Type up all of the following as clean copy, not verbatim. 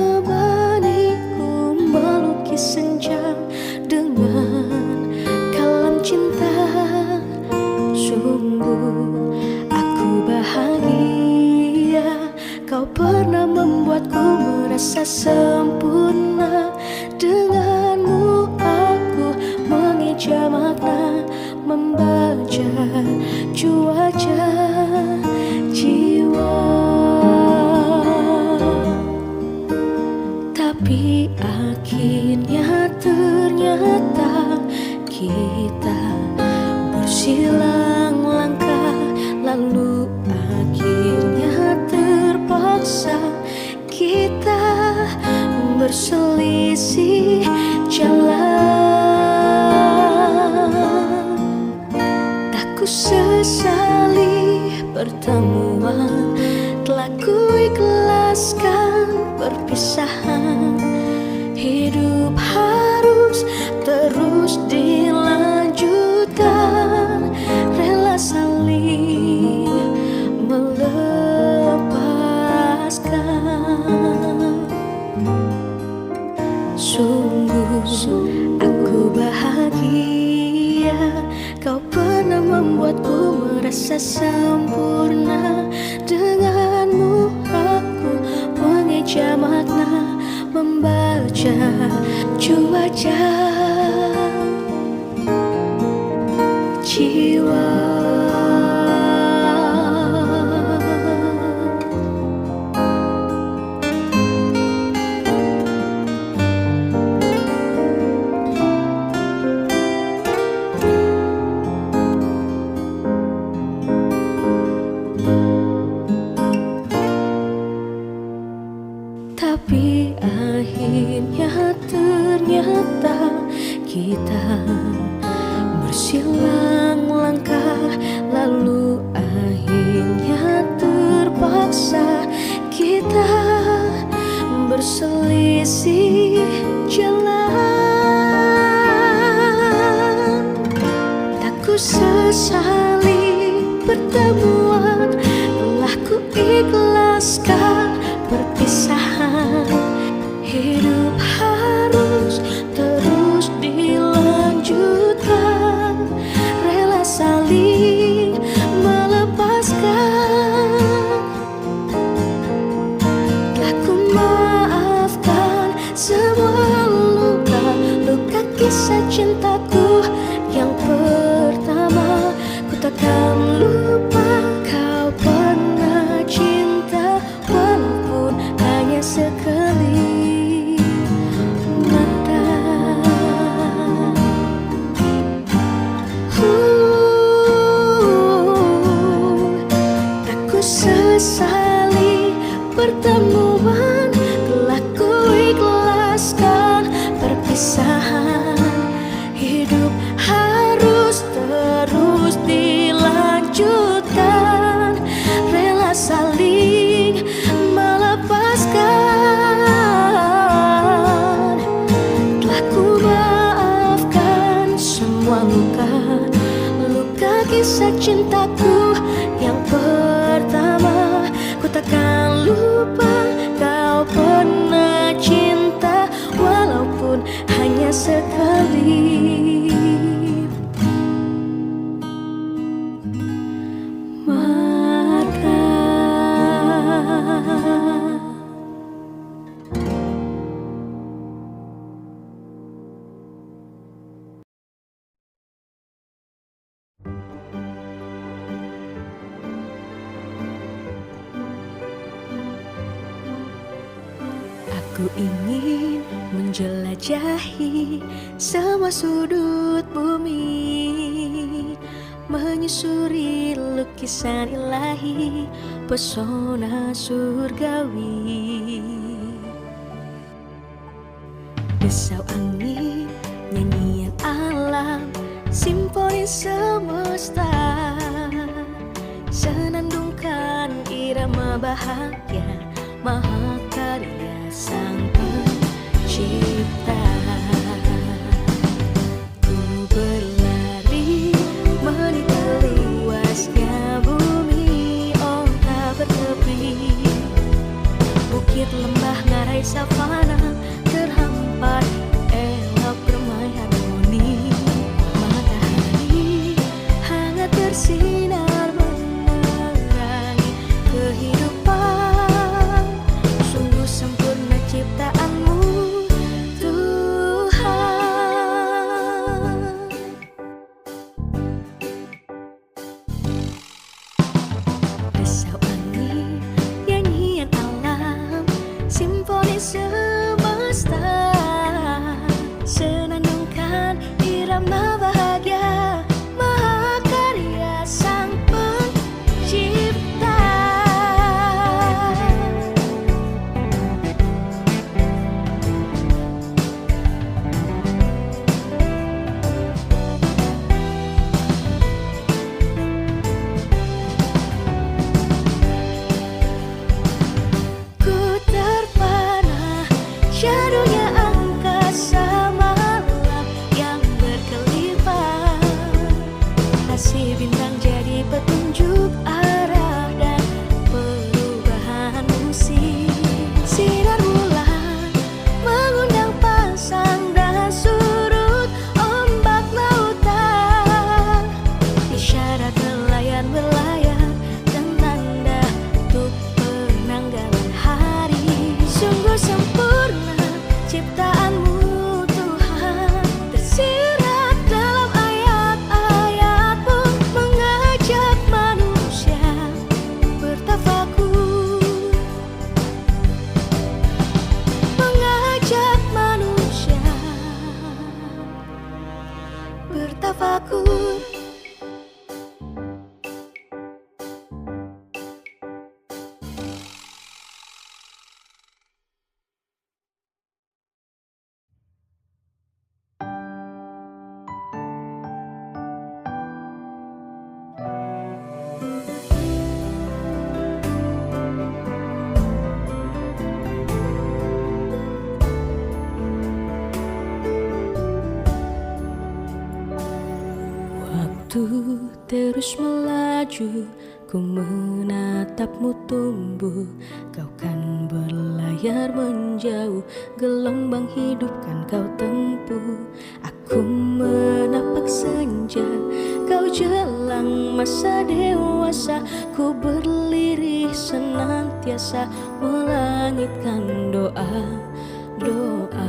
menemaniku melukis senja dengan kalam cinta. Sungguh aku bahagia, kau pernah membuatku merasa sempurna. Denganmu aku mengeja makna, membaca cuaca jiwa. Tapi akhirnya ternyata kita bersilang langkah, lalu akhirnya terpaksa kita berselisih jalan. Tak ku sesali pertemuan, telah ku ikhlaskan perpisahan. Hidup harus terus dilanjutkan, rela saling melepaskan. Sungguh aku bahagia, kau pernah membuatku merasa sempurna. Denganmu aku mengeja makna, membaca cuaca jiwa. Tapi akhirnya ternyata kita bersilang langkah, lalu akhirnya terpaksa kita berselisih jalan. Tak ku sesali pertemuan, telah ku ikhlaskan perpisahan. Hidup harus terus dilanjutkan, rela saling melepaskan. Telah ku maafkan semua luka kisah cintaku yang pertama. Ku takkan lupa kau pernah cinta, walaupun hanya sekali mata. Tak ku sesali pertemuan, telah ku ikhlaskan perpisahan. Hidup harus terus dilanjutkan, rela saling melepaskan. Telah ku maafkan semua luka kisah cintaku yang pertama. Ku takkan lupa kau pernah cinta, walaupun hanya sekali mata. Aku ingin menjelajahi semua sudut bumi, menyusuri lukisan ilahi, pesona surgawi. Desau angin, nyanyian alam, simfoni semesta, senandungkan irama bahagia, mahakarya sang pencipta. Ku berlari meniti luasnya bumi, oh tak bertepi, bukit lembah ngarai bagai savana terhampar, elok permai harmoni. Matahari hangat bersinar menerangi kehidupan. Sungguh sempurna ciptaanmu Tuhan. Desau angin, nyanyian alam, simfoni semesta, senandungkan irama bahagia, mahakarya sang pencipta. Ku terpana shadow-nya angkasa malam yang berkelipan. Kasih bintang jadi petunjuk arah dan perubahan musik. Sinar bulan mengundang pasang dan surut ombak lautan. Isyarat nelayan berlayar dan tanda untuk penanggalan hari. Sungguh sempurna ciptaanmu Tuhan, tersirat dalam ayat-ayatmu, mengajak manusia bertafakur, mengajak manusia bertafakur. Waktu terus melaju, ku menatapmu tumbuh. Kau kan berlayar menjauh, gelombang hidup kan kau tempuh. Aku menapak senja, kau jelang masa dewasa. Ku berlirih senantiasa melangitkan doa-doa.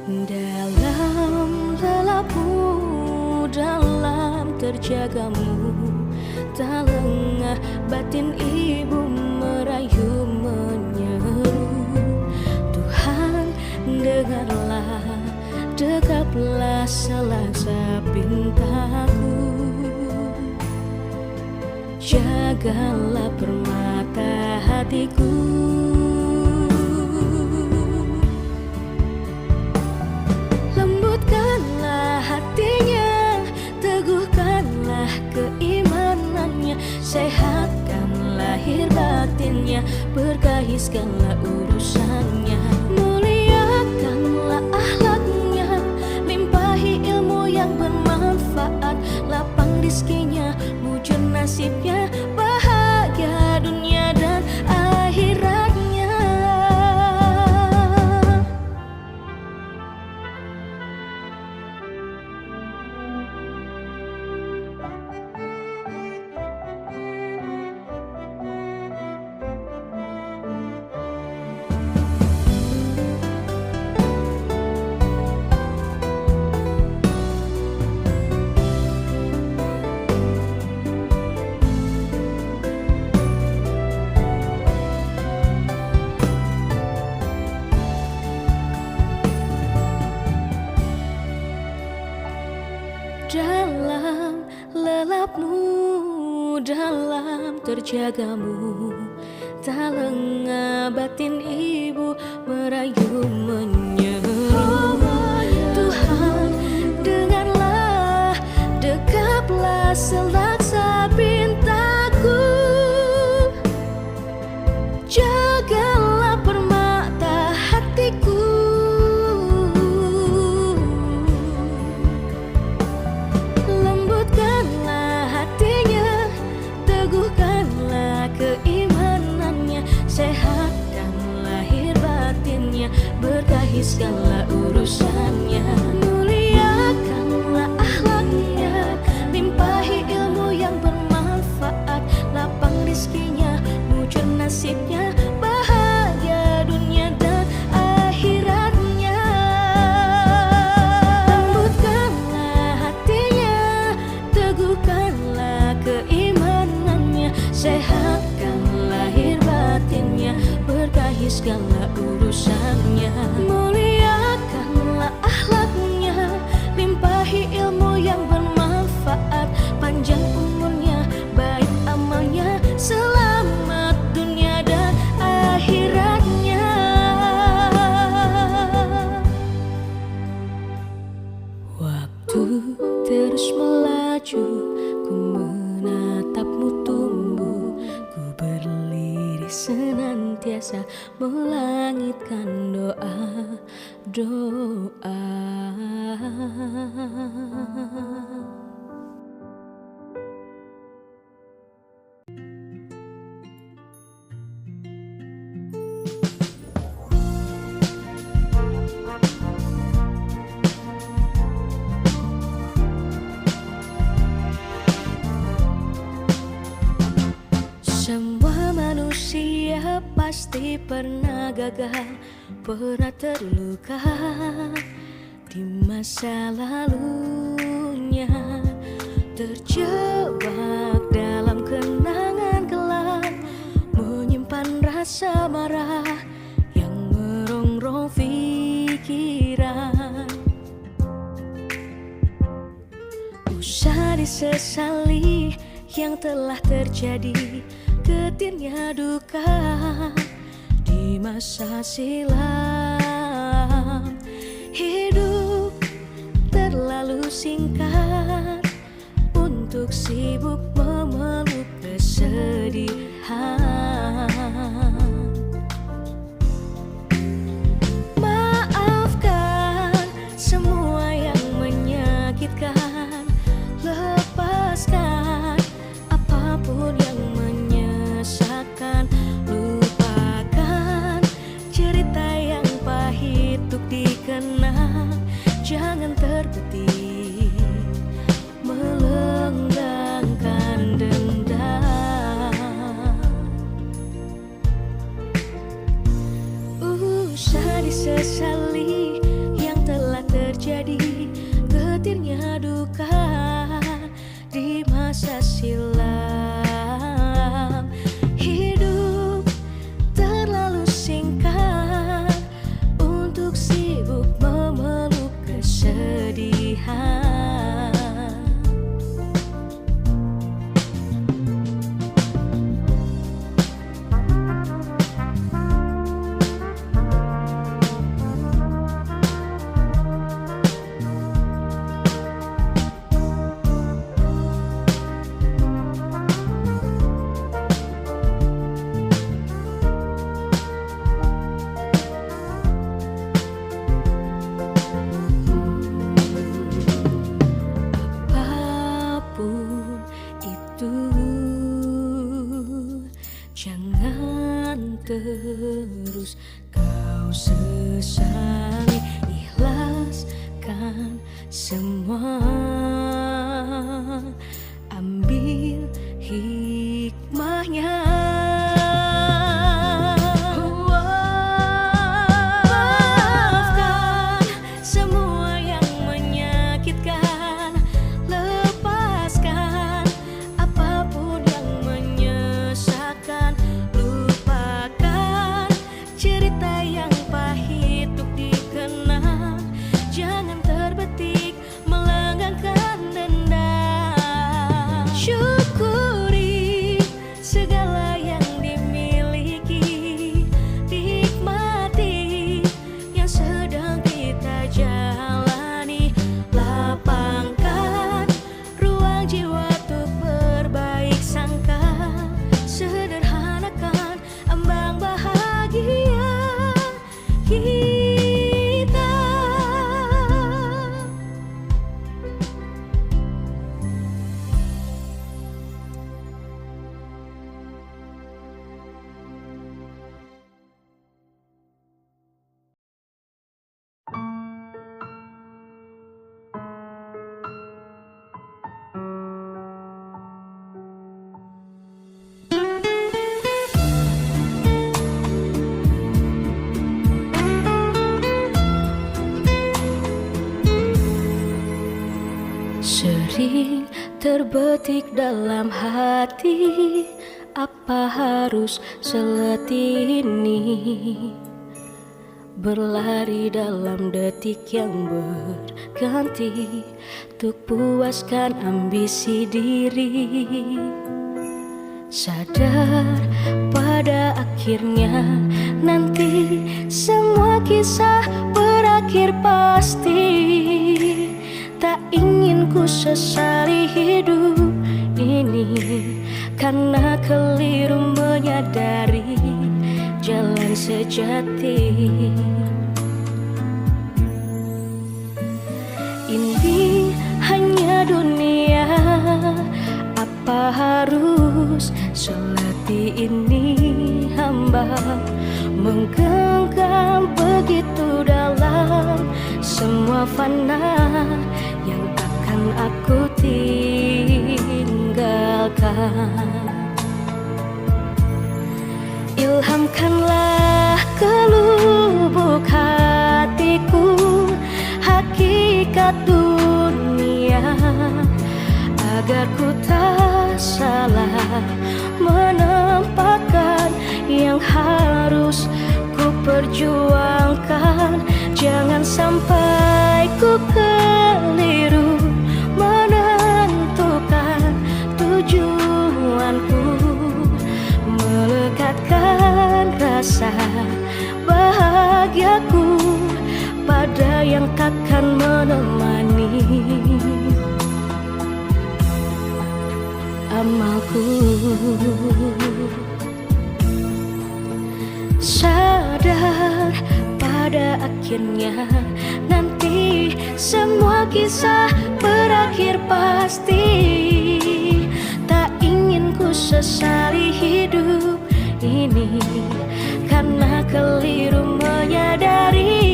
Dalam lelapmu, dalam terjagamu, tak lengah batin ibu merayu menyeru. Tuhan dengarlah, dekaplah selaksa pintaku. Jagalah permata hatiku. Lembutkanlah hatinya, teguhkanlah keimanannya, sehatkan lahir batinnya, berkahiskanlah urusannya, muliakanlah akhlaknya, limpahi ilmu yang bermanfaat, lapang rizkinya, mujur nasibnya, bahagia dunia dan akhiratnya. Dalam lelapmu, dalam terjagamu, tak lengah batin ibu merayu menyeru. Tuhan dengarlah, dekaplah selaksa pintaku. Jagalah permata hatiku. Lembutkanlah hatinya, teguhkanlah keimanannya, sehatkan lahir batinnya, berkahi segala urusannya. Muliakanlah akhlaknya, limpahi ilmu yang bermanfaat, lapang rizkinya, mujur nasibnya, bahagia dunia dan akhiratnya. Lembutkanlah hatinya, teguhkanlah keimanannya, sehatkan lahir batinnya, berkahi segala urusannya. Muliakanlah akhlaknya, limpahi ilmu yang bermanfaat, panjang umurnya, baik amalnya, selamat dunia dan akhiratnya. Waktu terus melaju, ku menatapmu tumbuh, ku berlirih senantiasa melangitkan doa. Semua manusia pasti pernah gagal, pernah terluka di masa lalunya, terjebak dalam kenangan kelam, menyimpan rasa marah yang merongrong pikiran. Usah disesali yang telah terjadi, getirnya duka di masa silam. Hidup terlalu singkat untuk sibuk memeluk kesedihan. Maafkan semua yang menyakitkan, lepaskan apapun yang menyesakan, lupakan cerita yang pahit untuk dikenang, jangan terbetik melenggangkan dendam. Usah disesali yang telah terjadi, getirnya duka di masa silam. Hidup terlalu singkat untuk sibuk memeluk kesedihan. Apapun itu, jangan terus kau sesali, ikhlaskan semua, ambil hikmahnya. Maafkan semua yang menyakitkan, lepaskan apapun yang menyesakan, lupakan cerita yang pahit untuk dikenang, jangan terbetik melenggangkan dendam. Syukuri segala terbetik dalam hati, apa harus seletih ini? Berlari dalam detik yang berganti untuk puaskan ambisi diri. Sadar pada akhirnya nanti semua kisah berakhir pasti. Tak ingin ku sesali hidup ini, karena keliru menyadari jalan sejati. Ini hanya dunia, apa harus seletih ini? Hamba menggenggam begitu dalam semua fana yang akan aku tinggalkan. Ilhamkanlah ke lubuk hatiku hakikat dunia, agar ku tak salah menempatkan yang harus ku perjuangkan. Jangan sampai ku keliru menentukan tujuanku, melekatkan rasa bahagiaku pada yang takkan menemani amalku. Sadar pada akhirnya nanti semua kisah berakhir pasti. Tak ingin ku sesali hidup ini, karena keliru menyadari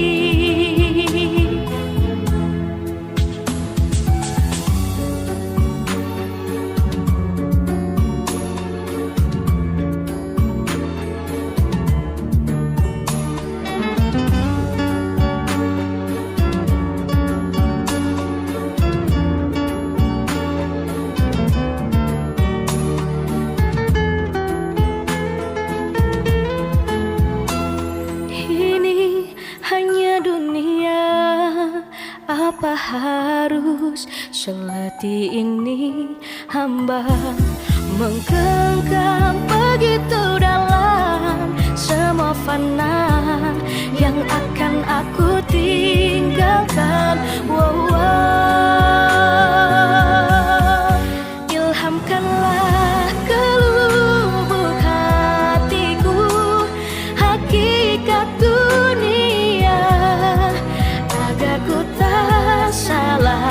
apa harus seletih ini. Hamba menggenggam begitu dalam semua fana yang akan aku tinggalkan. Ilhamkanlah ke lubuk hatiku hakikat dunia, agar ku tak salah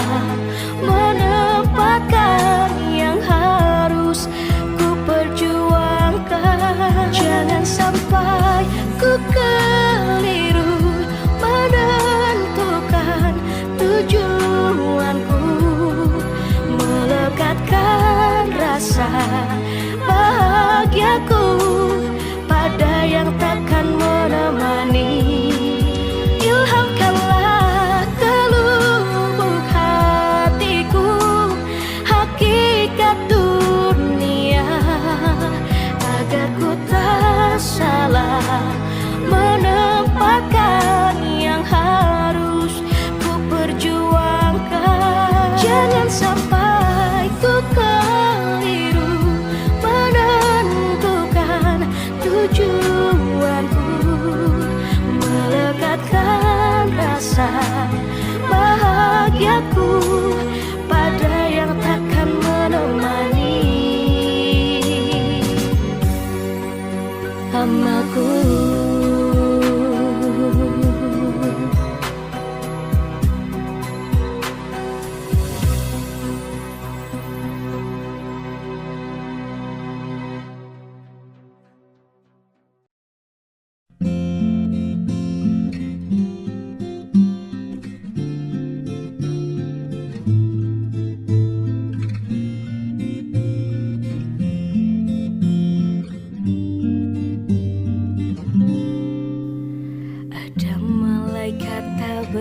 menempatkan yang harus ku perjuangkan. Jangan sampai ku keliru menentukan tujuanku, melekatkan rasa bahagiaku pada yang takkan menemani. Ilhamkanlah ke lubuk hatiku hakikat dunia, agar ku tak salah menempatkan yang harus ku perjuangkan. Jangan sampai ku keliru menentukan tujuanku, melekatkan rasa bahagiaku pada yang takkan menemani amalku.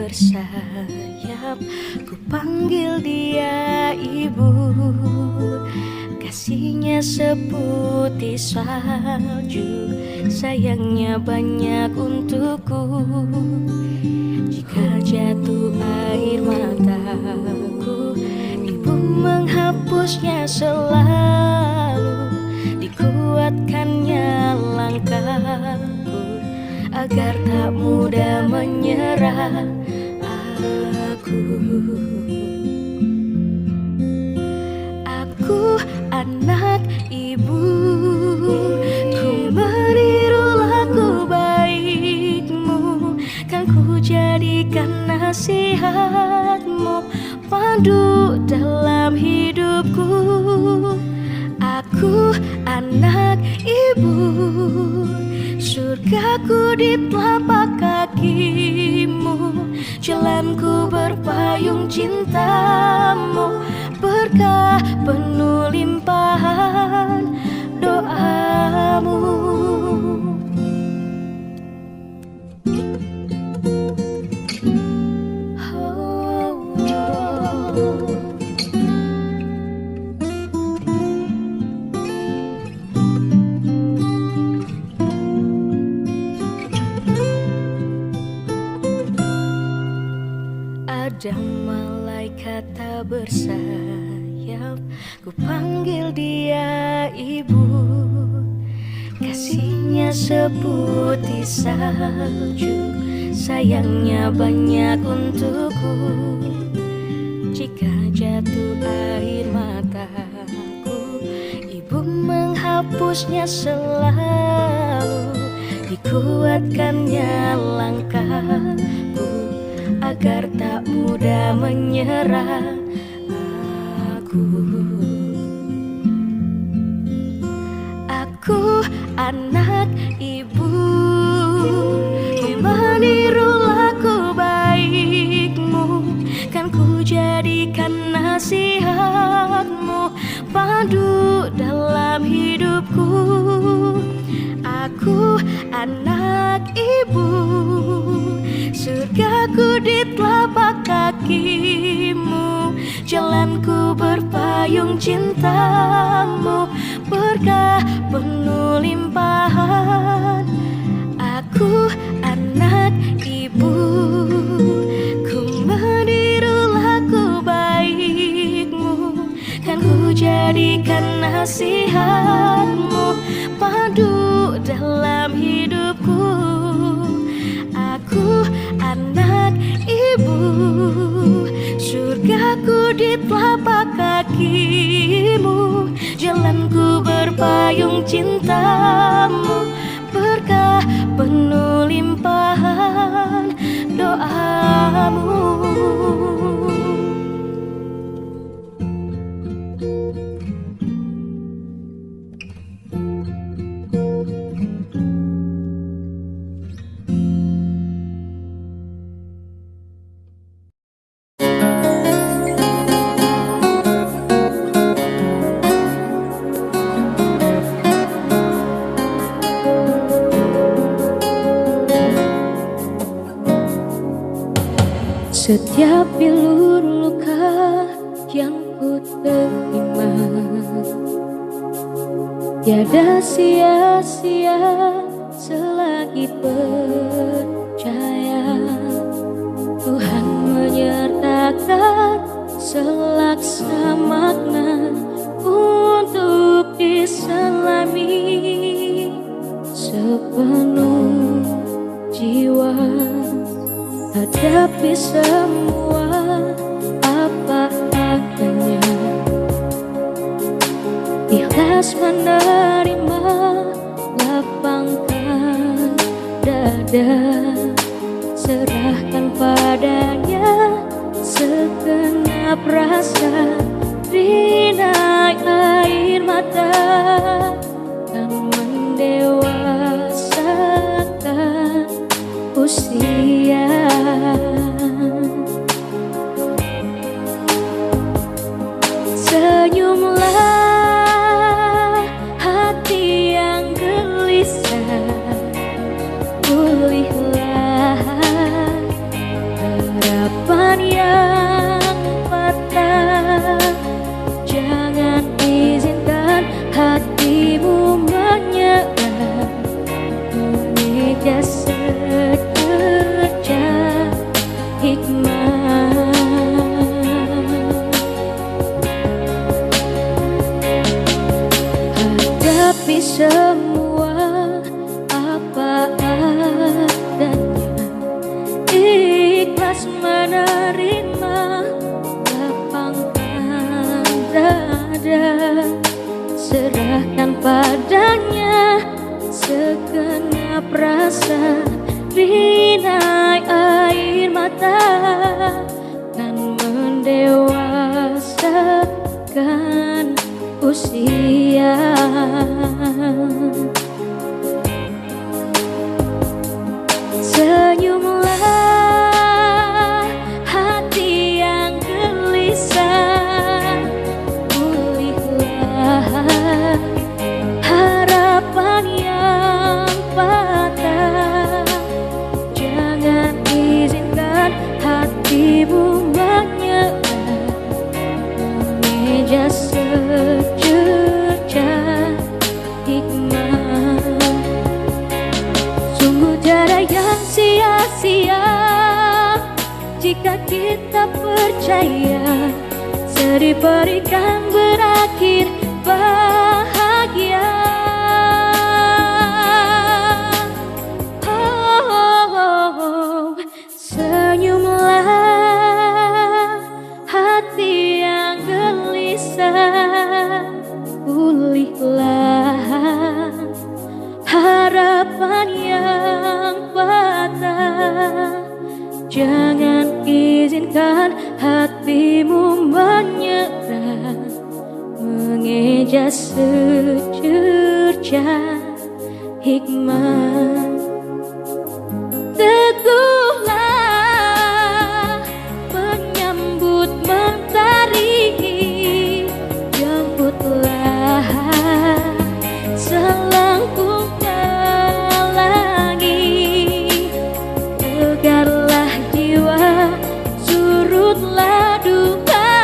bersayap, ku panggil dia ibu. Kasihnya seputih salju, sayangnya banyak untukku. Jika jatuh air mataku, ibu menghapusnya selalu. Dikuatkannya langkahku agar tak mudah menyerah Aku anak ibu, ku meniru laku baikmu. Kan ku jadikan nasihatmu pandu dalam hidupku. Aku anak ibu, surgaku di telapak kakimu. Jalanku berpayung cintamu, berkah penuh limpahan doamu. Ada malaikat tak bersayap, ku panggil dia ibu. Kasihnya seputih salju, sayangnya banyak untukku. Jika jatuh air mataku, ibu menghapusnya selalu. Dikuatkannya langkahku agar tak mudah menyerah Aku anak ibu, ku meniru laku baikmu. Kan ku jadikan nasihatmu pandu dalam hidupku. Aku anak ibu, surgaku di telapak kakimu. Jalanku berpayung cintamu, berkah penuh limpahan. Aku anak ibu, ku meniru laku baikmu. Kan ku jadikan nasihatmu pandu dalam hidupku. Aku anak ibu, surgaku di telapak kakimu. Jalanku berpayung cintamu, berkah penuh limpahan doamu. Setiap bilur luka yang ku terima, tiada sia-sia selagi percaya. Tuhan menyertakan selaksa makna untuk diselami sepenuh jiwa. Hadapi semua apa adanya, ikhlas menerima, lapangkan dada, serahkan padanya segenap rasa. Rinai air mata kan mendewasakan usia. Senyumlah hati yang gelisah, pulihlah segenap rasa, rinai air mata, kan mendewasakan usia. Senyumlah hati yang gelisah, pulihlah harapan yang patah. Jangan izinkan hatimu menyerah, mengeja secerca hikmah. Sungguh tiada yang sia-sia jika kita percaya sedih berikan berakhir bahagia. Senyumlah hati yang gelisah, pulihlah harapan yang patah. Jangan izinkan hatimu menyerah, mengeja secerca hikmah. Teguhlah menyambut mentari, jemputlah selangkung pelangi. Tegarlah jiwa, surutlah duka,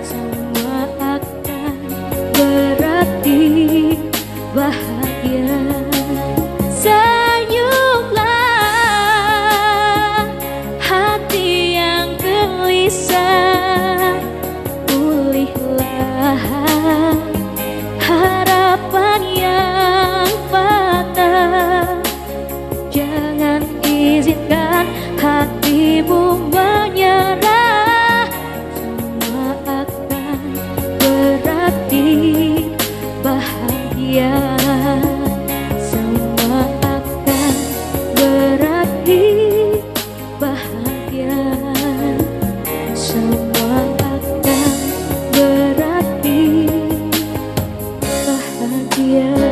semua akan berarti bahagia. Senyumlah hati yang gelisah, pulihlah harapan yang patah. Jangan izinkan hatimu menyerah, semua akan berarti bahagia. Semua akan berarti bahagia. Semua akan berarti bahagia.